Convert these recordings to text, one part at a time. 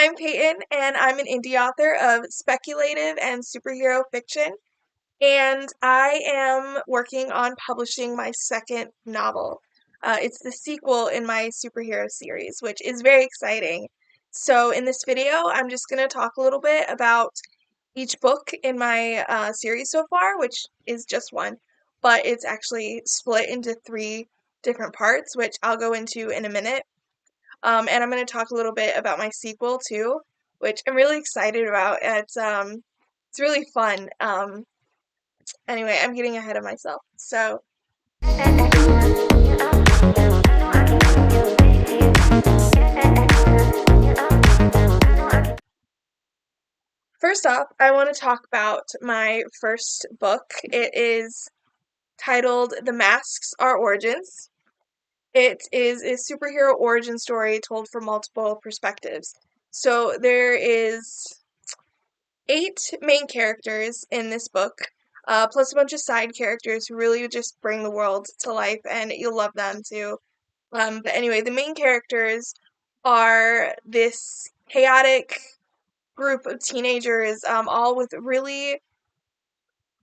I'm Peyton, and I'm an indie author of speculative and superhero fiction, and I am working on publishing my second novel. It's the sequel in my superhero series, which is very exciting. So, in this video, I'm just going to talk a little bit about each book in my series so far, which is just one, but it's actually split into three different parts, which I'll go into in a minute. And I'm going to talk a little bit about my sequel too, which I'm really excited about. It's really fun. Anyway, I'm getting ahead of myself. So first off, I want to talk about my first book. It is titled "The Masks: Our Origins." It is a superhero origin story told from multiple perspectives. So there is 8 main characters in this book, plus a bunch of side characters who really just bring the world to life, and you'll love them too. But anyway, the main characters are this chaotic group of teenagers, all with really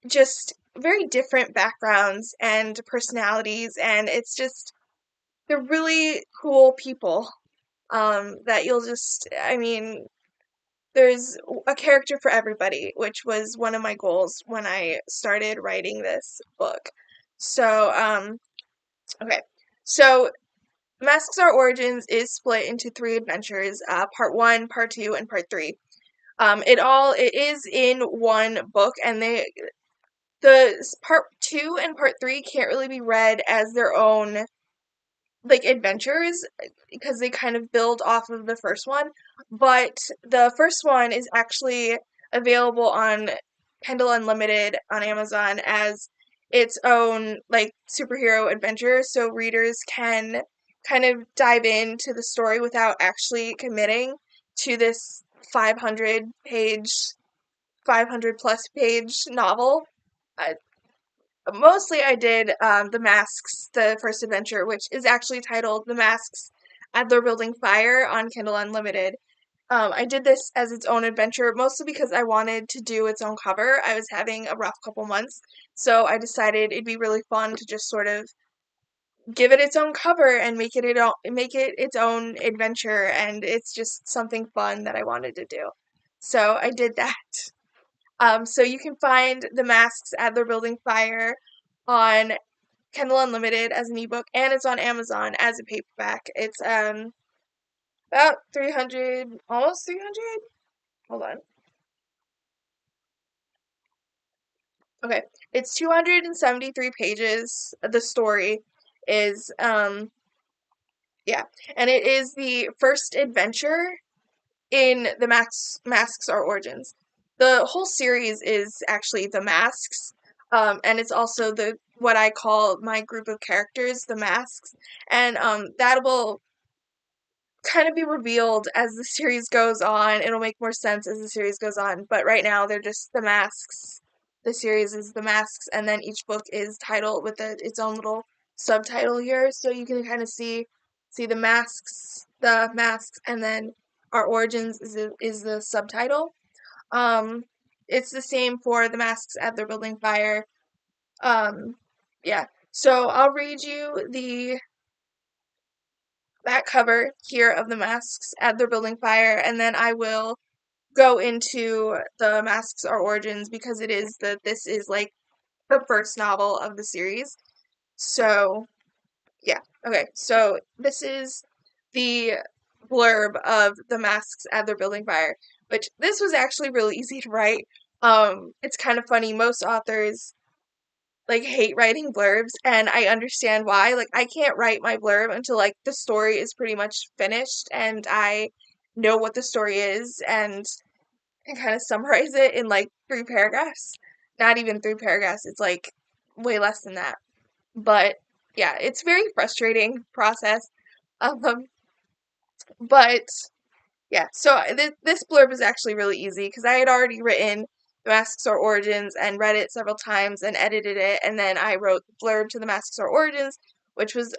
just very different backgrounds and personalities, and they're really cool people that I mean, there's a character for everybody, which was one of my goals when I started writing this book. So, okay. So, Masks Are Origins is split into 3 adventures, part 1, part 2, and part 3. It is in one book, and the part 2 and part 3 can't really be read as their own like adventures because they kind of build off of the first one, but the first one is actually available on Kindle Unlimited on Amazon as its own like superhero adventure, so readers can kind of dive into the story without actually committing to this 500 page 500 plus page novel. Uh, Mostly I did The Masks, the first adventure, which is actually titled The Masks at They're Building Fire on Kindle Unlimited. I did this as its own adventure, mostly because I wanted to do its own cover. I was having a rough couple months, so I decided it'd be really fun to just sort of give it its own cover and make it its own adventure, and it's just something fun that I wanted to do. So I did that. So you can find The Masks at They're Building Fire on Kindle Unlimited as an ebook, and it's on Amazon as a paperback. It's about 300, almost 300. Hold on. Okay, it's 273 pages. The story is yeah, and it is the first adventure in the Masks Are Origins. The whole series is actually the Masks, and it's also the what I call my group of characters, the Masks, and that will kind of be revealed as the series goes on. It'll make more sense as the series goes on, but right now they're just the Masks. The series is the Masks, and then each book is titled with its own little subtitle here, so you can kind of see the masks, and then Our Origins is the subtitle. Um, it's the same for the Masks at Their Building Fire. Yeah. So I'll read you the that cover here of the Masks at Their Building Fire, and then I will go into the Masks Are Origins because this is like the first novel of the series. So yeah, okay. So this is the blurb of the Masks at Their Building Fire, which this was actually really easy to write. It's kind of funny. Most authors like hate writing blurbs, and I understand why. Like I can't write my blurb until like the story is pretty much finished and I know what the story is and can kind of summarize it in like 3 paragraphs. Not even 3 paragraphs, it's like way less than that. But yeah, it's very frustrating process. Um, but yeah, so this blurb is actually really easy because I had already written The Masks Are Origins and read it several times and edited it, and then I wrote the blurb to The Masks Are Origins, which was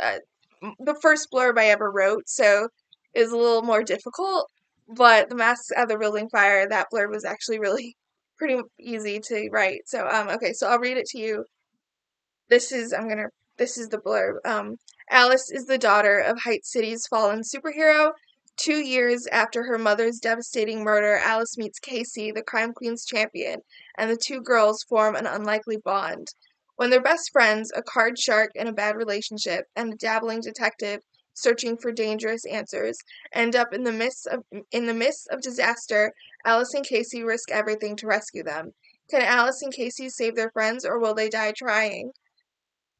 the first blurb I ever wrote, so it was a little more difficult. but The Masks of the Building Fire, that blurb was actually really pretty easy to write. So, okay, so I'll read it to you. This is the blurb. Alice is the daughter of Heights City's fallen superhero. 2 years after her mother's devastating murder, Alice meets Casey, the crime queen's champion, and the two girls form an unlikely bond. When they're best friends, a card shark in a bad relationship, and a dabbling detective searching for dangerous answers end up in the midst of disaster, Alice and Casey risk everything to rescue them. Can Alice and Casey save their friends, or will they die trying?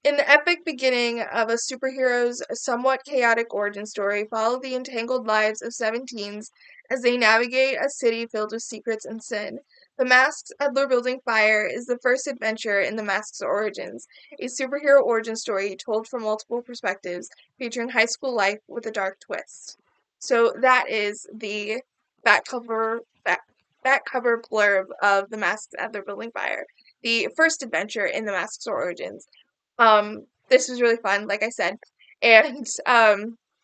In the epic beginning of a superhero's somewhat chaotic origin story, follow the entangled lives of 17s as they navigate a city filled with secrets and sin. The Masks of the Building Fire is the first adventure in The Masks Origins, a superhero origin story told from multiple perspectives, featuring high school life with a dark twist. So that is the back cover back cover blurb of The Masks of the Building Fire, the first adventure in The Masks Origins. This was really fun, like I said. And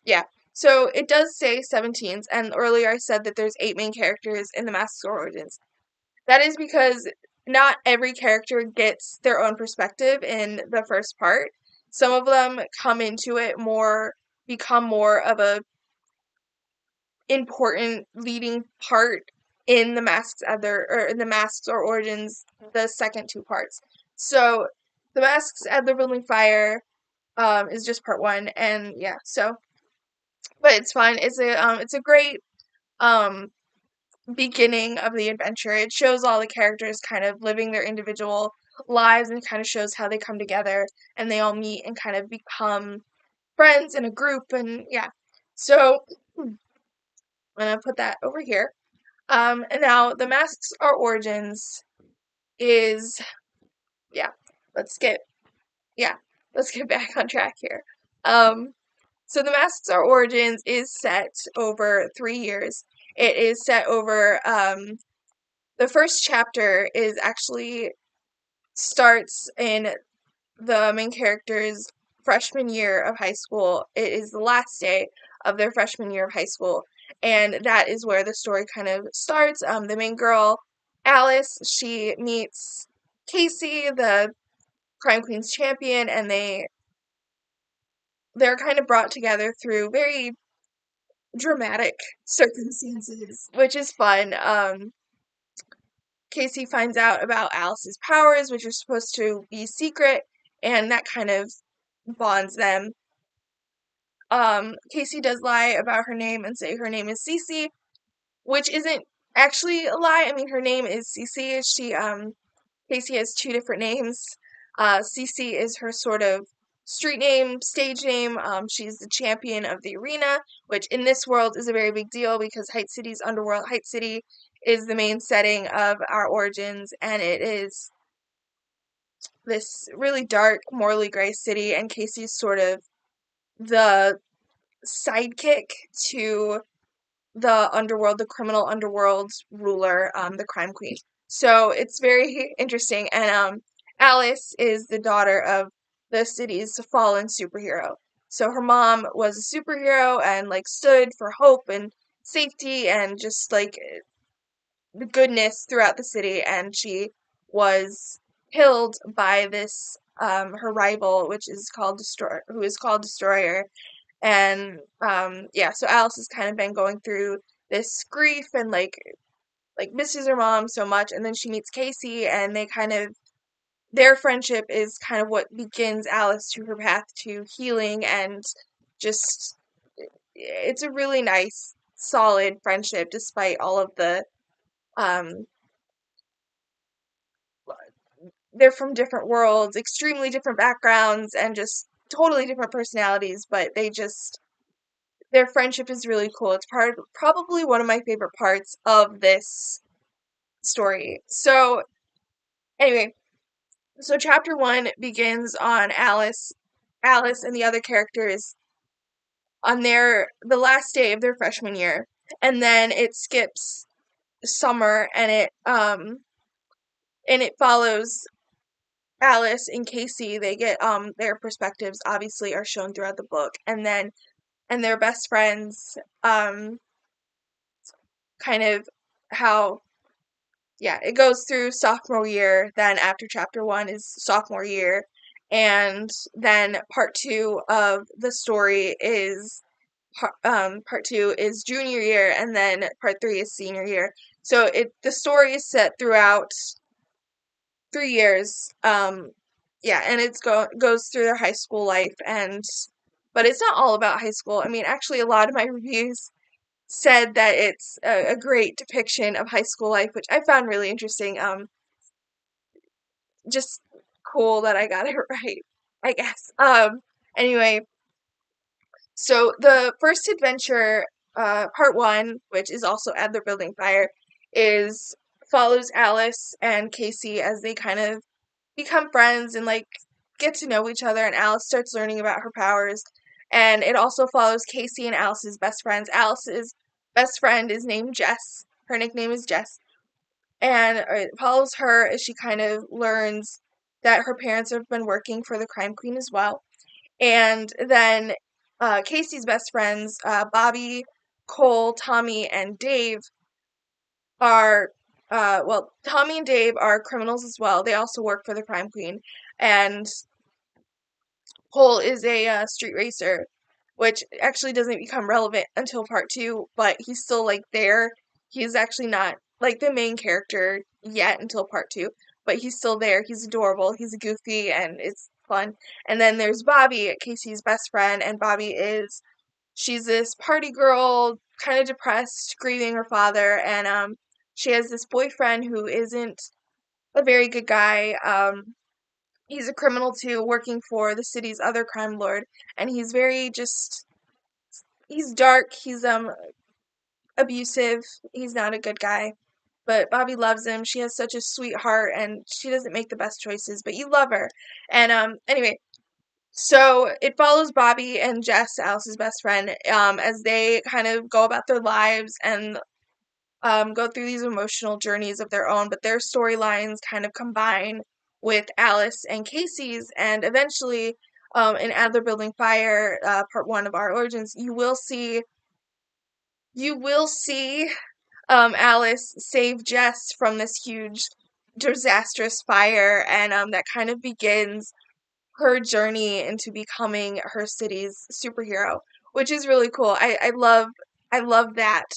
yeah. So it does say 17s, and earlier I said that there's 8 main characters in the Masks Origins. That is because not every character gets their own perspective in the first part. Some of them come into it become more of a important leading part in the Masks or Origins, the second 2 parts. So the Masks at the Building Fire is just part 1, and yeah, so but it's fun. It's a great um beginning of the adventure. It shows all the characters kind of living their individual lives and kind of shows how they come together and they all meet and kind of become friends in a group, and yeah. So I'm gonna put that over here. And now The Masks Are Origins is yeah. Let's get yeah. Let's get back on track here. Um So The Masks Are Origins is set over 3 years. It is set over the first chapter is actually starts in the main character's freshman year of high school. It is the last day of their freshman year of high school, and that is where the story kind of starts. The main girl, Alice, she meets Casey, the crime queen's champion, and they're kind of brought together through very dramatic circumstances, which is fun. Casey finds out about Alice's powers, which are supposed to be secret, and that kind of bonds them. Casey does lie about her name and say her name is Cece, which isn't actually a lie. I mean, her name is Cece. Casey has 2 different names. Cece is her sort of street name, stage name. She's the champion of the arena, which in this world is a very big deal because Height City's underworld. Height City is the main setting of our origins, and it is this really dark, morally gray city, and Casey's sort of the sidekick to the underworld, the criminal underworld ruler, the crime queen. So it's very interesting. And Alice is the daughter of the city's fallen superhero. So her mom was a superhero and like stood for hope and safety and just like the goodness throughout the city, and she was killed by this her rival, which is called Destroyer, and yeah, so Alice has kind of been going through this grief and like misses her mom so much, and then she meets Casey, and their friendship is kind of what begins Alice to her path to healing, and just it's a really nice solid friendship despite all of the um they're from different worlds, extremely different backgrounds, and just totally different personalities, but their friendship is really cool. It's probably one of my favorite parts of this story. So, anyway, so chapter 1 begins on Alice and the other characters on the last day of their freshman year, and then it skips summer and it follows Alice and Casey. They get their perspectives obviously are shown throughout the book, and they're best friends. kind of how, yeah, it goes through sophomore year, then after chapter 1 is sophomore year, and then part 2 of the story is part 2 is junior year, and then part 3 is senior year. So the story is set throughout 3 years. Yeah, and goes through their high school life, but it's not all about high school. I mean, actually, a lot of my reviews said that it's a great depiction of high school life, which I found really interesting. Just cool that I got it right, I guess. Anyway, so the first adventure, part 1, which is also At the Building Fire, is follows Alice and Casey as they kind of become friends and like get to know each other, and Alice starts learning about her powers. And it also follows Casey and Alice's best friends. Alice's best friend is named Jess. Her nickname is Jess. And it follows her as she kind of learns that her parents have been working for the crime queen as well. And then Casey's best friends, Bobby, Cole, Tommy, and Dave, are Tommy and Dave are criminals as well. They also work for the crime queen, and Cole is a street racer, which actually doesn't become relevant until part 2, but he's still like there. He's actually not like the main character yet until part 2, but he's still there. He's adorable. He's goofy, and it's fun. And then there's Bobby, Casey's best friend, and she's this party girl, kind of depressed, grieving her father, and she has this boyfriend who isn't a very good guy. He's a criminal too, working for the city's other crime lord, and he's very just he's dark, he's abusive, he's not a good guy. But Bobby loves him. She has such a sweet heart, and she doesn't make the best choices, but you love her. And anyway, so it follows Bobby and Jess, Alice's best friend, as they kind of go about their lives and go through these emotional journeys of their own, but their storylines kind of combine with Alice and Casey's, and eventually, in Adler Building Fire, part 1 of Our Origins, you will see Alice save Jess from this huge, disastrous fire, and that kind of begins her journey into becoming her city's superhero, which is really cool. I love that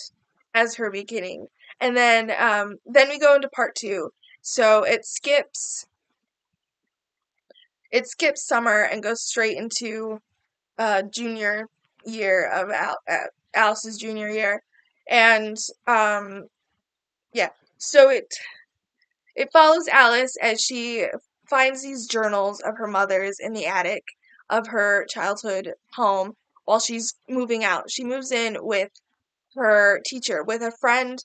as her beginning. And then we go into part 2. So it skips summer and goes straight into junior year of Alice's junior year. And yeah, so it follows Alice as she finds these journals of her mother's in the attic of her childhood home while she's moving out. She moves in with her teacher, with a friend.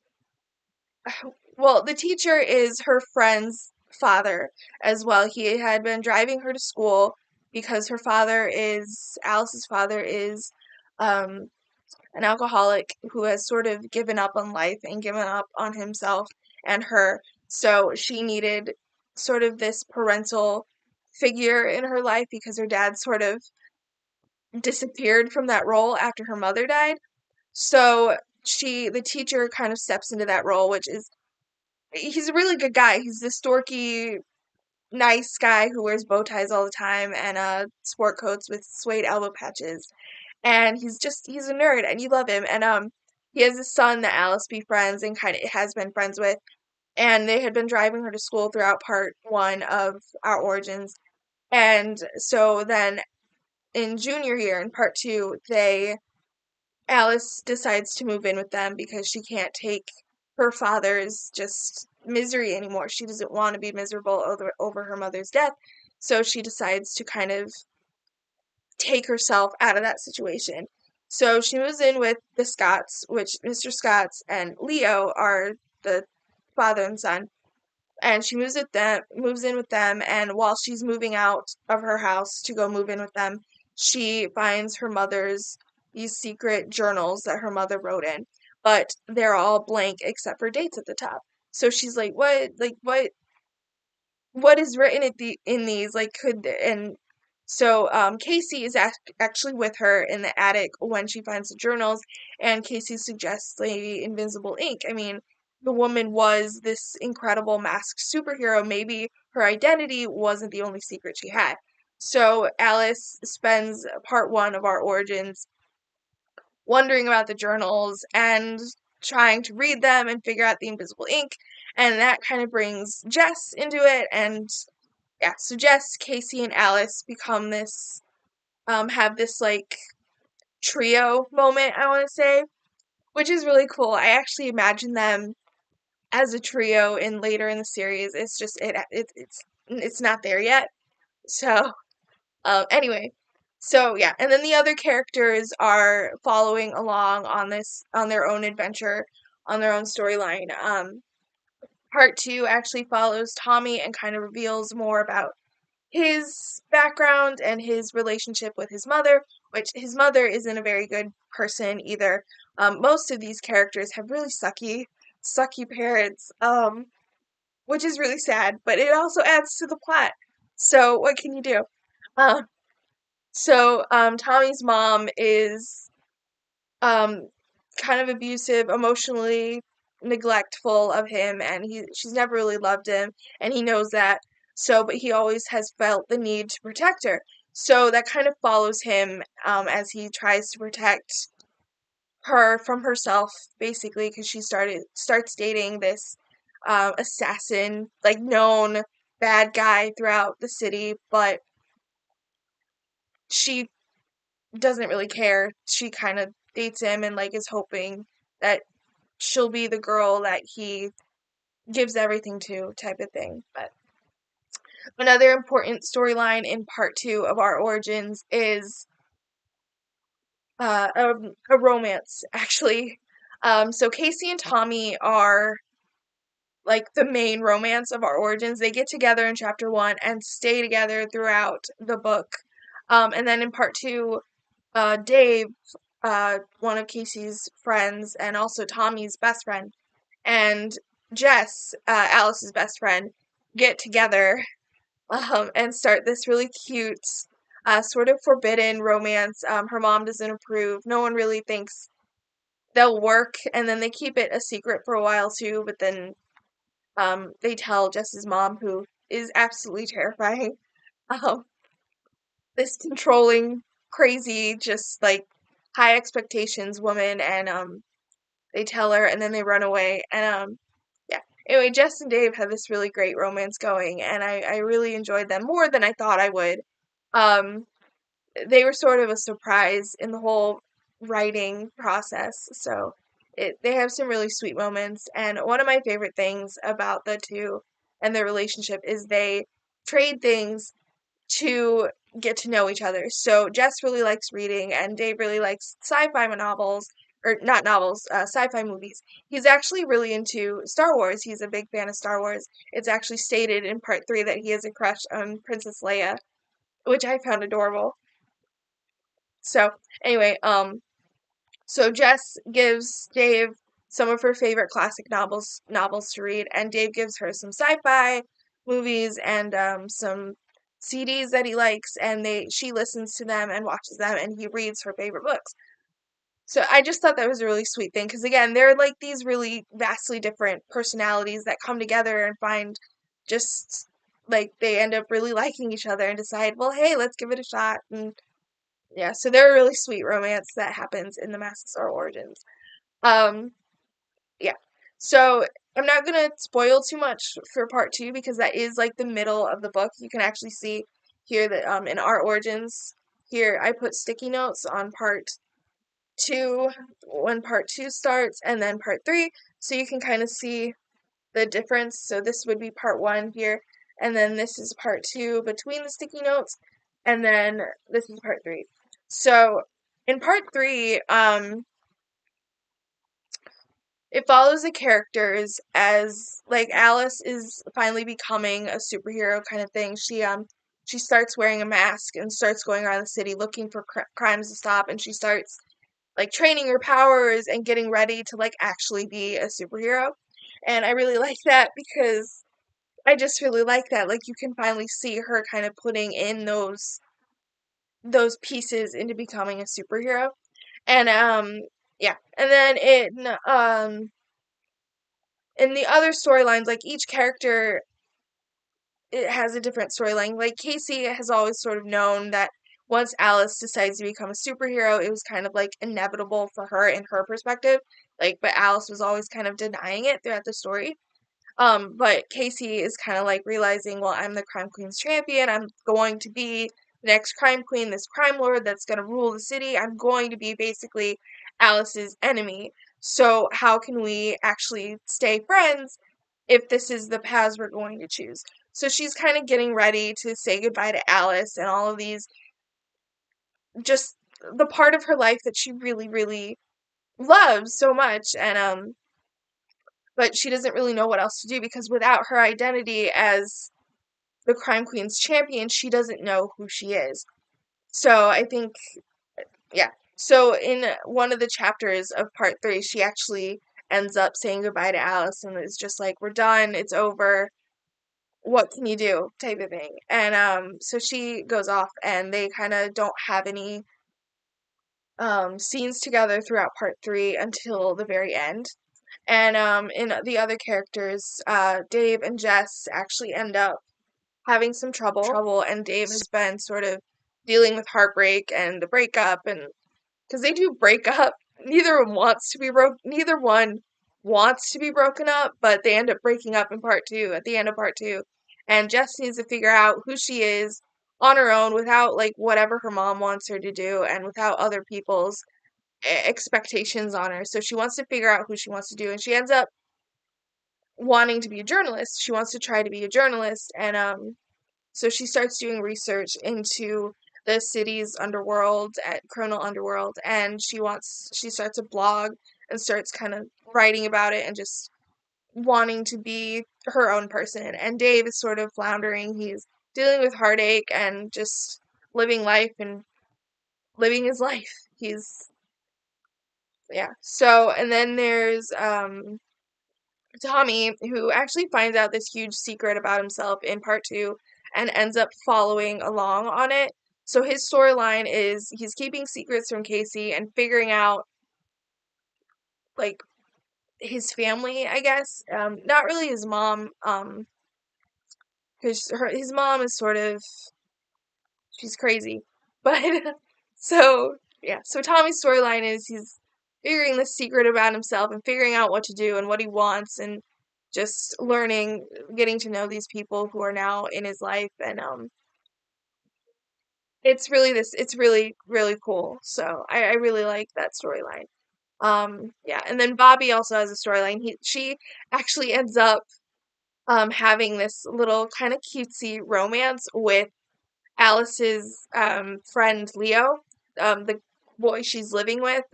Well, the teacher is her friend's father as well. He had been driving her to school because Alice's father is um, an alcoholic who has sort of given up on life and given up on himself and her. So she needed sort of this parental figure in her life because her dad sort of disappeared from that role after her mother died. So the teacher kind of steps into that role, he's a really good guy. He's this dorky, nice guy who wears bow ties all the time and sport coats with suede elbow patches. And he's a nerd and you love him. And he has a son that Alice befriends and kind of has been friends with. And they had been driving her to school throughout part 1 of Our Origins. And so then in junior year, in part 2, Alice decides to move in with them because she can't take her father's just misery anymore. She doesn't want to be miserable over her mother's death. So she decides to kind of take herself out of that situation. So she moves in with the Scotts, which Mr. Scotts and Leo are the father and son. And she moves in with them, and while she's moving out of her house to go move in with them, she finds her mother's these secret journals that her mother wrote in, but they're all blank except for dates at the top. So she's like, what is written in these? Like, So Casey is actually with her in the attic when she finds the journals, and Casey suggests the invisible ink. I mean, the woman was this incredible masked superhero. Maybe her identity wasn't the only secret she had. So Alice spends part one of our origins wondering about the journals and trying to read them and figure out the invisible ink. And that kind of brings Jess into it. And yeah, so Jess, Casey, and Alice become this, have this like trio moment, I want to say, which is really cool. I actually imagine them as a trio in later in the series. It's just, it's not there yet. So, anyway, so yeah, and then the other characters are following along on this on their own adventure, on their own storyline. Part two actually follows Tommy and kind of reveals more about his background and his relationship with his mother, which his mother isn't a very good person either. Most of these characters have really sucky parents, which is really sad, but it also adds to the plot. So what can you do? Um, Tommy's mom is um, kind of abusive, emotionally neglectful of him, and she's never really loved him, and he knows that. So, but he always has felt the need to protect her. So that kind of follows him as he tries to protect her from herself, basically, because she starts dating this assassin, like known bad guy throughout the city, but she doesn't really care. She kind of dates him and like is hoping that she'll be the girl that he gives everything to, type of thing. But another important storyline in part two of our origins is a romance, actually. So Casey and Tommy are like the main romance of our origins. They get together in chapter one and stay together throughout the book. And then in part two, Dave, one of Casey's friends, and also Tommy's best friend, and Jess, Alice's best friend, get together and start this really cute, sort of forbidden romance. Her mom doesn't approve. No one really thinks they'll work, and then they keep it a secret for a while too, but then they tell Jess's mom, who is absolutely terrifying. Um, this controlling, crazy, just like high expectations woman, and they tell her, and then they run away, and yeah. Anyway, Jess and Dave had this really great romance going, and I really enjoyed them more than I thought I would. Um, they were sort of a surprise in the whole writing process, so they have some really sweet moments, and one of my favorite things about the two and their relationship is they trade things to get to know each other. So Jess really likes reading, and Dave really likes sci-fi novels, or not novels, sci-fi movies. He's actually really into Star Wars. He's a big fan of Star Wars. It's actually stated in part three that he has a crush on Princess Leia, which I found adorable. So anyway, so Jess gives Dave some of her favorite classic novels to read, and Dave gives her some sci-fi movies and some CDs that he likes, and she listens to them and watches them, and he reads her favorite books. So I just thought that was a really sweet thing, because again, they're like these really vastly different personalities that come together and find just like they end up really liking each other and decide, well, hey, let's give it a shot. And yeah, so they're a really sweet romance that happens in the Masks Are Origins. Um, yeah. So I'm not gonna spoil too much for part two because that is like the middle of the book. You can actually see here that in our origins here I put sticky notes on part two when part two starts and then part three, so you can kind of see the difference. So this would be part one here, and then this is part two between the sticky notes, and then this is part three. So in part three, it follows the characters as like Alice is finally becoming a superhero kind of thing. She starts wearing a mask and starts going around the city looking for crimes to stop, and she starts like training her powers and getting ready to like actually be a superhero. And I really like that because I just really like that. Like you can finally see her kind of putting in those those pieces into becoming a superhero. And yeah. And then in the other storylines, like each character, it has a different storyline. Like Casey has always sort of known that once Alice decides to become a superhero, it was kind of like inevitable for her in her perspective. Like, but Alice was always kind of denying it throughout the story. But Casey is kind of like realizing, well, I'm the crime queen's champion. I'm going to be the next crime queen, this crime lord that's going to rule the city. I'm going to be basically Alice's enemy. So how can we actually stay friends if this is the paths we're going to choose? So she's kind of getting ready to say goodbye to Alice and all of these, just the part of her life that she really, really loves so much. And but she doesn't really know what else to do because without her identity as the crime queen's champion, she doesn't know who she is. So I think, yeah. So in one of the chapters of part 3, she actually ends up saying goodbye to Alice and is just like, we're done, it's over, what can you do, type of thing. And so she goes off and they kind of don't have any scenes together throughout part 3 until the very end. And in the other characters, Dave and Jess actually end up having some trouble, and Dave has been sort of dealing with heartbreak and the breakup, and because they do break up, neither one wants to be broken up, but they end up breaking up in part 2, at the end of part 2, and Jess needs to figure out who she is on her own without like whatever her mom wants her to do and without other people's expectations on her. So she wants to figure out who she wants to do, and she ends up wanting to be a journalist. She wants to try to be a journalist, and so she starts doing research into the city's underworld, at criminal underworld, and she starts a blog and starts kind of writing about it and just wanting to be her own person. And Dave is sort of floundering. He's dealing with heartache and just living life and living his life. He's yeah. So and then there's Tommy, who actually finds out this huge secret about himself in part 2 and ends up following along on it. So his storyline is he's keeping secrets from Casey and figuring out like his family, I guess. Not really his mom, because his mom is sort of she's crazy. But so yeah, so Tommy's storyline is he's figuring this secret about himself and figuring out what to do and what he wants and just learning, getting to know these people who are now in his life and it's really, really cool. So I really like that storyline. Yeah, and then Bobby also has a storyline. She actually ends up having this little kind of cutesy romance with Alice's friend Leo, the boy she's living with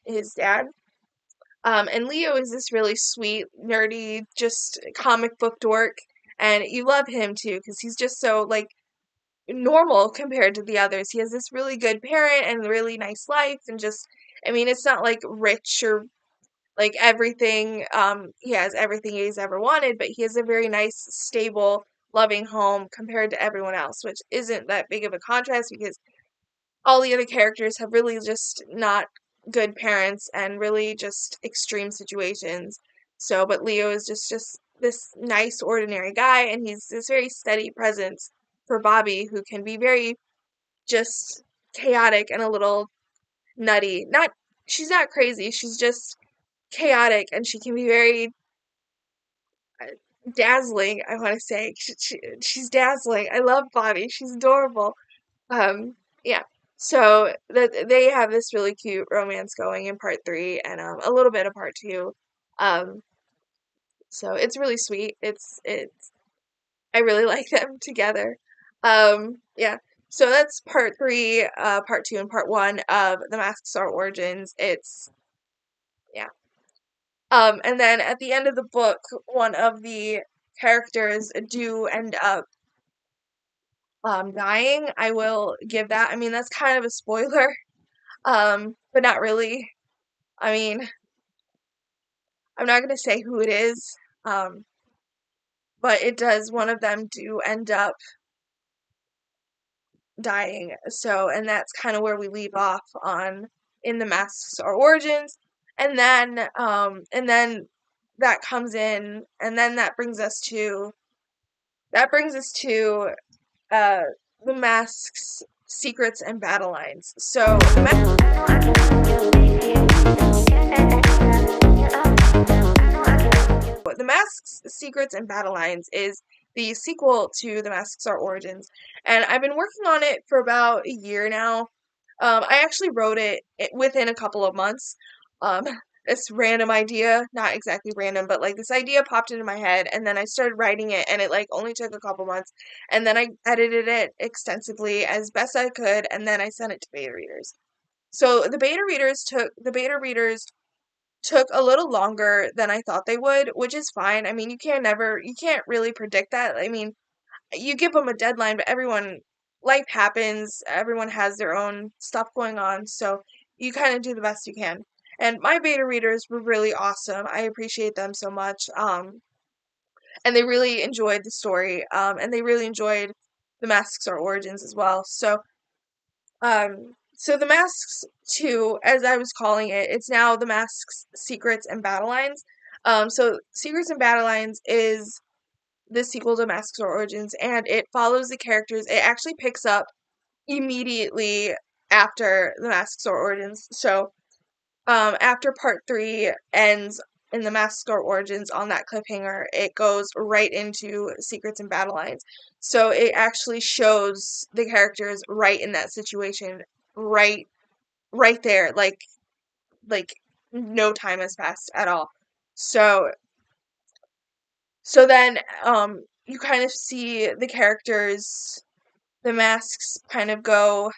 his dad. And Leo is this really sweet, nerdy, just comic book dork, and you love him too because he's just so like normal compared to the others. He has this really good parent and really nice life, and just I mean, it's not like rich or like everything. He has everything he's ever wanted, but he has a very nice, stable, loving home compared to everyone else, which isn't that big of a contrast because all the other characters have really just not good parents and really just extreme situations. So, but Leo is just this nice, ordinary guy, and he's this very steady presence for Bobby, who can be very just chaotic and a little nutty. Not, she's not crazy, she's just chaotic, and she can be very uh, dazzling, I want to say. She's dazzling. I love Bobby. She's adorable. Yeah. So they have this really cute romance going in part 3 and a little bit of part 2. Um, so it's really sweet. It's I really like them together. Yeah. So that's part 3, part 2, and part 1 of The Masks Are Origins. It's yeah. And then at the end of the book, one of the characters do end up dying. I will give that. I mean, that's kind of a spoiler. But not really. I mean, I'm not gonna say who it is, um, but it does. One of them do end up dying. So, and that's kind of where we leave off on in The Masks Are Origins. And then that comes in, and then that brings us to uh The Masks, Secrets, and Battlelines. So The Masks, Secrets, and Battlelines is the sequel to The Masks Are Origins, and I've been working on it for about a year now. I actually wrote it within a couple of months. Um, this random idea, not exactly random, but like this idea popped into my head, and then I started writing it, and it like only took a couple months, and then I edited it extensively as best I could, and then I sent it to beta readers. So the beta readers took a little longer than I thought they would, which is fine. I mean, you can't really predict that. I mean, you give them a deadline, but life happens. Everyone has their own stuff going on, so you kind of do the best you can. And my beta readers were really awesome. I appreciate them so much. And they really enjoyed the story. And they really enjoyed The Masks Are Origins as well. So The Masks 2, as I was calling it, it's now The Masks, Secrets, and Battlelines. So Secrets and Battlelines is the sequel to Masks or Origins, and it follows the characters. It actually picks up immediately after the Masks or Origins. So, after part 3 ends in the Masks or Origins on that cliffhanger, it goes right into Secrets and Battlelines. So it actually shows the characters right in that situation, right, right there, like no time has passed at all. So then you kind of see the characters, the masks kind of go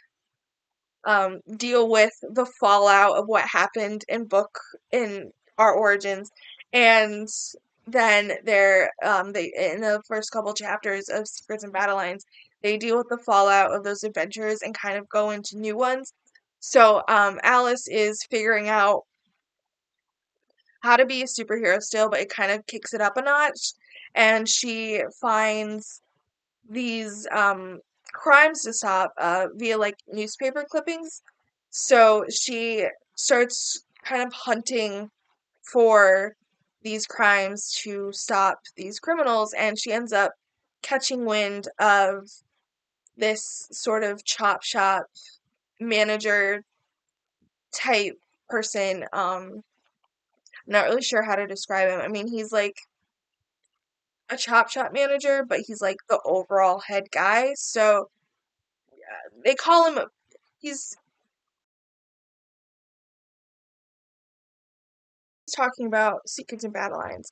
deal with the fallout of what happened in our origins, and then they in the first couple chapters of Secrets and Battlelines, they deal with the fallout of those adventures and kind of go into new ones. So Alice is figuring out how to be a superhero still, but it kind of kicks it up a notch, and she finds these crimes to stop via like newspaper clippings. So she starts kind of hunting for these crimes to stop these criminals, and she ends up catching wind of this sort of chop shop manager type person. I'm not really sure how to describe him. I mean, he's like a chop shop manager, but he's like the overall head guy. So they call him he's talking about Secrets and Battlelines.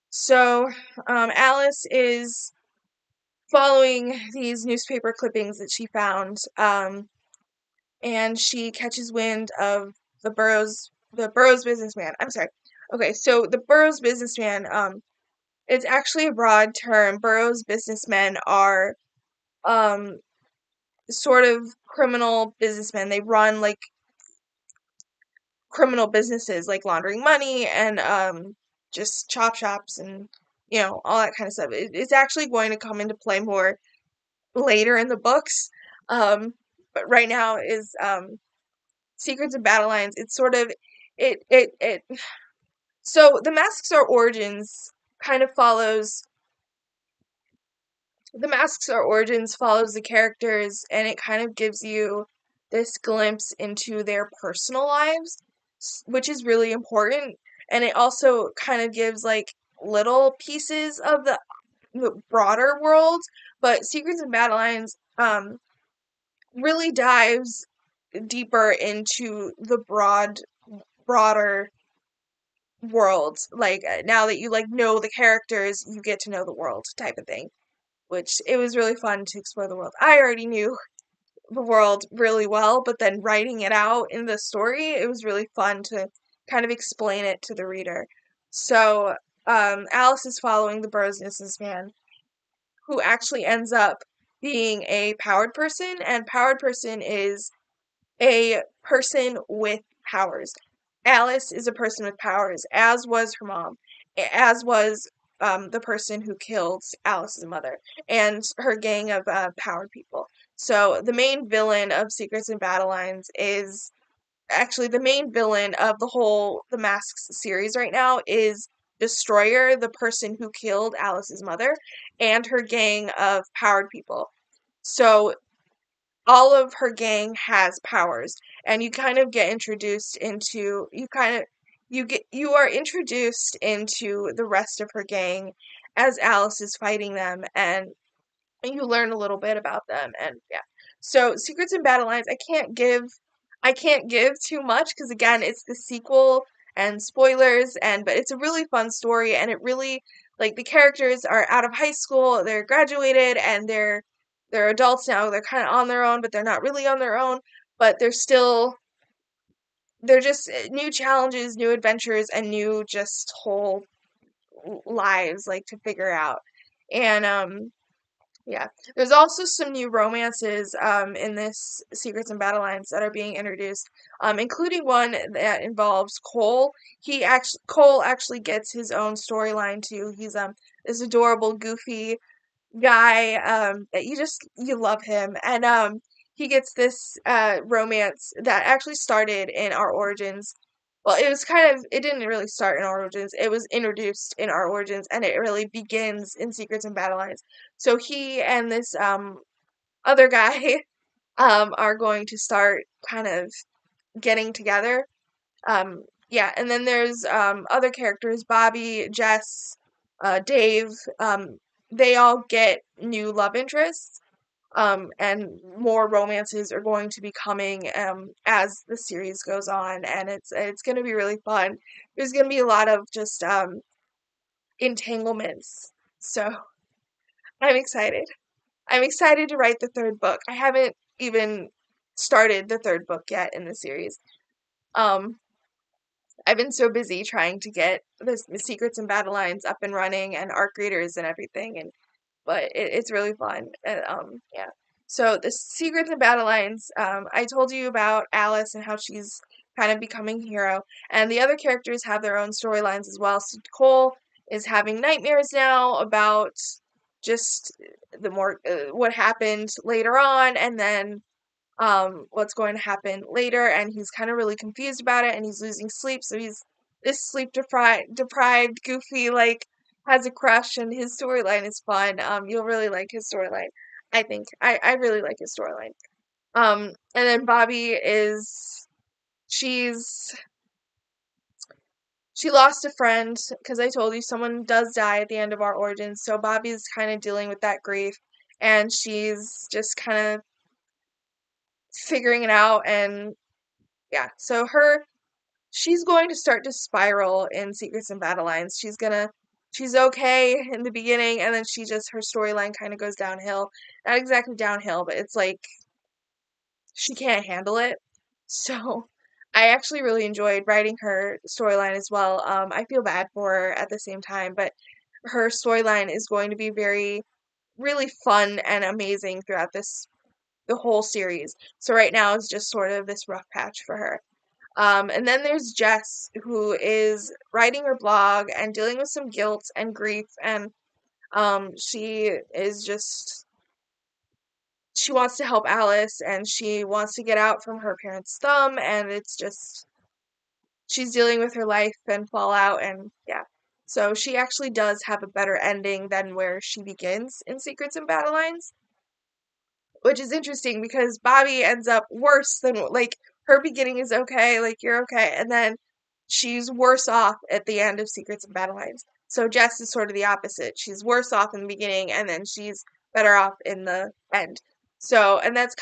So Alice is following these newspaper clippings that she found, and she catches wind of the Burroughs businessman. I'm sorry. Okay, so the Burroughs businessman, it's actually a broad term. Burroughs businessmen are um sort of criminal businessmen. They run like criminal businesses, like laundering money and just chop shops and all that kind of stuff. It's actually going to come into play more later in the books, but right now is Secrets and Battlelines. It's sort of it. So The Masks Are Origins kind of follows The Masks Are Origins follows the characters, and it kind of gives you this glimpse into their personal lives, which is really important. And it also kind of gives like little pieces of the broader world. But Secrets and Battlelines really dives deeper into the broader world. Like now that you like know the characters, you get to know the world type of thing, which it was really fun to explore the world. I already knew the world really well, but then writing it out in the story, it was really fun to kind of explain it to the reader. So, Alice is following the Burroughs businessman, who actually ends up being a powered person, and powered person is a person with powers. Alice is a person with powers, as was her mom, as was the person who killed Alice's mother, and her gang of powered people. So the main villain of Secrets and Battlelines is actually the main villain of the Masks series right now is Destroyer, the person who killed Alice's mother, and her gang of powered people. So all of her gang has powers, and you kind of get introduced into you are introduced into the rest of her gang as Alice is fighting them, and you learn a little bit about them. And yeah, so Secrets and Battlelines, I can't give too much because again it's the sequel and spoilers, and but it's a really fun story, and it really, like, the characters are out of high school, they're graduated, and they're adults now, they're kind of on their own, but they're not really on their own, but they're just new challenges, new adventures, and new just whole lives, like, to figure out. And yeah. There's also some new romances in this Secrets and Battlelines that are being introduced, including one that involves Cole. Cole actually gets his own storyline too. He's this adorable, goofy guy that you love him, and he gets this romance that actually started in our origins. Well, it didn't really start in our origins, it was introduced in our origins, and it really begins in Secrets and Battlelines. So he and this other guy are going to start kind of getting together. Yeah, and then there's other characters, Bobby, Jess, Dave. They all get new love interests, and more romances are going to be coming as the series goes on, and it's going to be really fun. There's going to be a lot of just entanglements, so I'm excited. I'm excited to write the third book. I haven't even started the third book yet in the series. Um, I've been so busy trying to get the Secrets and Battlelines up and running and arc readers and everything, and but it's really fun. And, yeah. So the Secrets and Battlelines, I told you about Alice and how she's kind of becoming a hero, and the other characters have their own storylines as well. So Cole is having nightmares now about just what happened later on, and then what's going to happen later, and he's kind of really confused about it, and he's losing sleep, so he's this sleep deprived goofy, like, has a crush, and his storyline is fun. You'll really like his storyline. I think I really like his storyline. And then Bobby is she's she lost a friend because I told you someone does die at the end of our origins, so Bobby's kind of dealing with that grief, and she's just kind of figuring it out. And yeah, so she's going to start to spiral in Secrets and Battlelines. She's okay in the beginning, and then her storyline kind of goes downhill. Not exactly downhill, but it's like she can't handle it. So I actually really enjoyed writing her storyline as well. I feel bad for her at the same time, but her storyline is going to be really fun and amazing throughout the whole series. So right now it's just sort of this rough patch for her. And then there's Jess, who is writing her blog and dealing with some guilt and grief, and she wants to help Alice, and she wants to get out from her parents' thumb, and it's just she's dealing with her life and fallout, and yeah. So she actually does have a better ending than where she begins in Secrets and Battlelines, which is interesting because Bobby ends up worse than, like, her beginning is okay, like, you're okay, and then she's worse off at the end of Secrets and Battlelines. So Jess is sort of the opposite. She's worse off in the beginning, and then she's better off in the end. So, and that's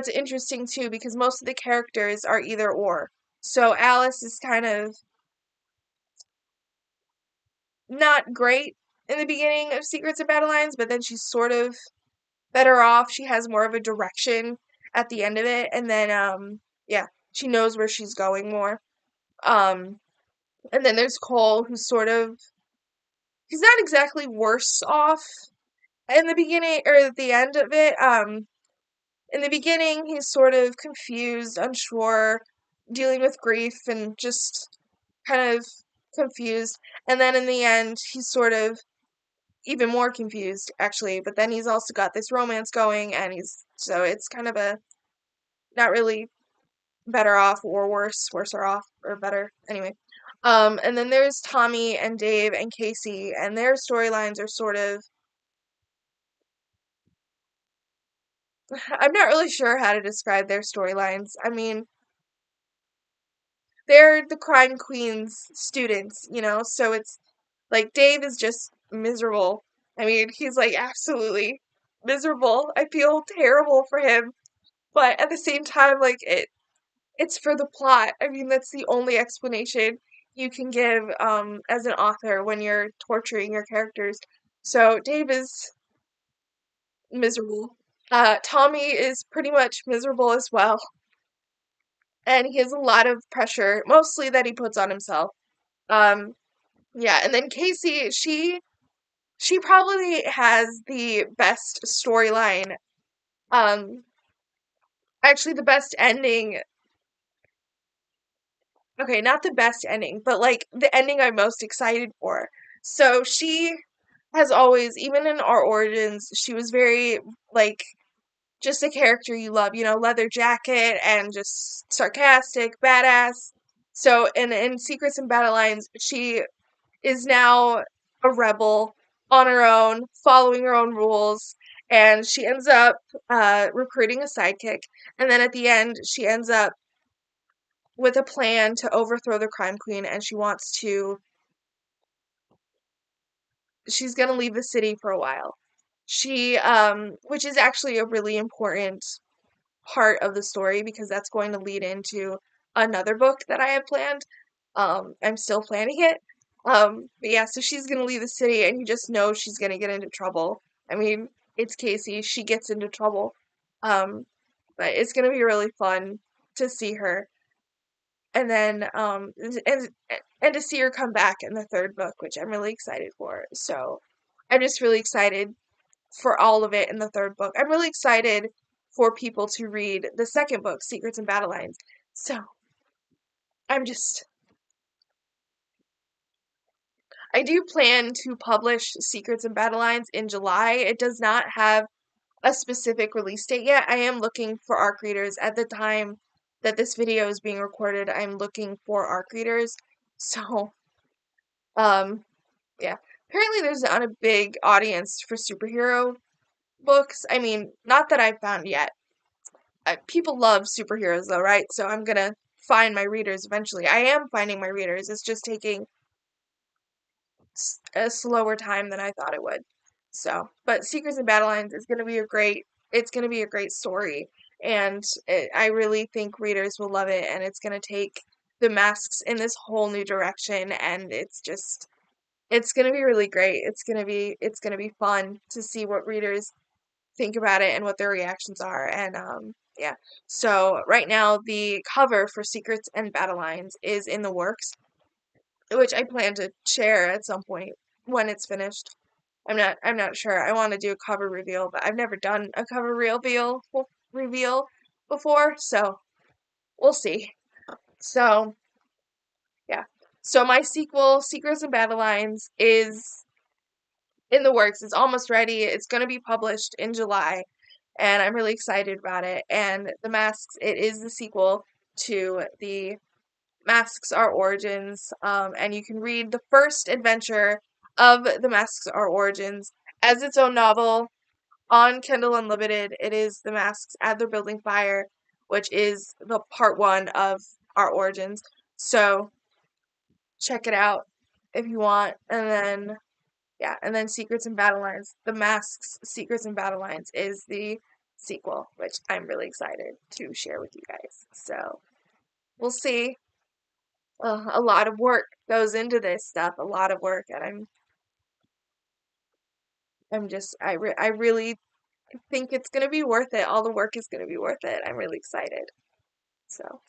interesting too, because most of the characters are either or. So Alice is kind of not great in the beginning of Secrets and Battlelines, but then she's sort of better off. She has more of a direction at the end of it, and then yeah, she knows where she's going more. Um and then there's Cole, who's he's not exactly worse off in the beginning or at the end of it. In the beginning he's sort of confused, unsure, dealing with grief and just kind of confused. And then in the end he's sort of even more confused actually, but then he's also got this romance going, and so it's kind of a not really better off or worse or off or better. Anyway. And then there's Tommy and Dave and Casey, and their storylines are sort of, I'm not really sure how to describe their storylines. I mean, they're the crime queen's students, so it's like Dave is just miserable. I mean, he's like absolutely miserable. I feel terrible for him, but at the same time, like it's for the plot. I mean, that's the only explanation you can give as an author when you're torturing your characters. So Dave is miserable. Tommy is pretty much miserable as well, and he has a lot of pressure, mostly that he puts on himself. Um, yeah, and then Casey, she probably has the best storyline. Um, actually, the best ending. Okay, not the best ending, but like the ending I'm most excited for. So she has always, even in our origins, she was very like just a character you love, leather jacket and just sarcastic, badass. So in Secrets and Battlelines, she is now a rebel on her own, following her own rules, and she ends up recruiting a sidekick. And then at the end, she ends up with a plan to overthrow the crime queen, and she's gonna leave the city for a while. Which is actually a really important part of the story because that's going to lead into another book that I have planned. I'm still planning it. But yeah, so she's gonna leave the city, and you just know she's gonna get into trouble. I mean, it's Casey, she gets into trouble. Um, but it's gonna be really fun to see her, and then and to see her come back in the third book, which I'm really excited for. So I'm just really excited for all of it in the third book. I'm really excited for people to read the second book, Secrets and Battlelines. So I'm just, I do plan to publish Secrets and Battlelines in July. It does not have a specific release date yet. I am looking for ARC readers. At the time that this video is being recorded, I'm looking for ARC readers. So, um, yeah. Apparently there's not a big audience for superhero books. I mean, not that I've found yet. People love superheroes though, right? So I'm gonna find my readers eventually. I am finding my readers. It's just taking a slower time than I thought it would. So, but Secrets and Battlelines is gonna be it's gonna be a great story, and I really think readers will love it, and it's gonna take the masks in this whole new direction, and it's gonna be really great. It's gonna be fun to see what readers think about it and what their reactions are. And yeah. So right now the cover for Secrets and Battlelines is in the works, which I plan to share at some point when it's finished. I'm not sure. I want to do a cover reveal, but I've never done a cover reveal before, so we'll see. So yeah. So my sequel, Secrets and Battlelines, is in the works. It's almost ready. It's going to be published in July, and I'm really excited about it. And The Masks, it is the sequel to The Masks Are Origins, and you can read the first adventure of The Masks Are Origins as its own novel on Kindle Unlimited. It is The Masks at the Building Fire, which is the part one of Our Origins. So check it out if you want. And then yeah, and then Secrets and Battlelines, The Masks, Secrets and Battlelines is the sequel, which I'm really excited to share with you guys. So we'll see. A lot of work goes into this stuff, a lot of work, and I really think it's gonna be worth it. All the work is gonna be worth it. I'm really excited. So.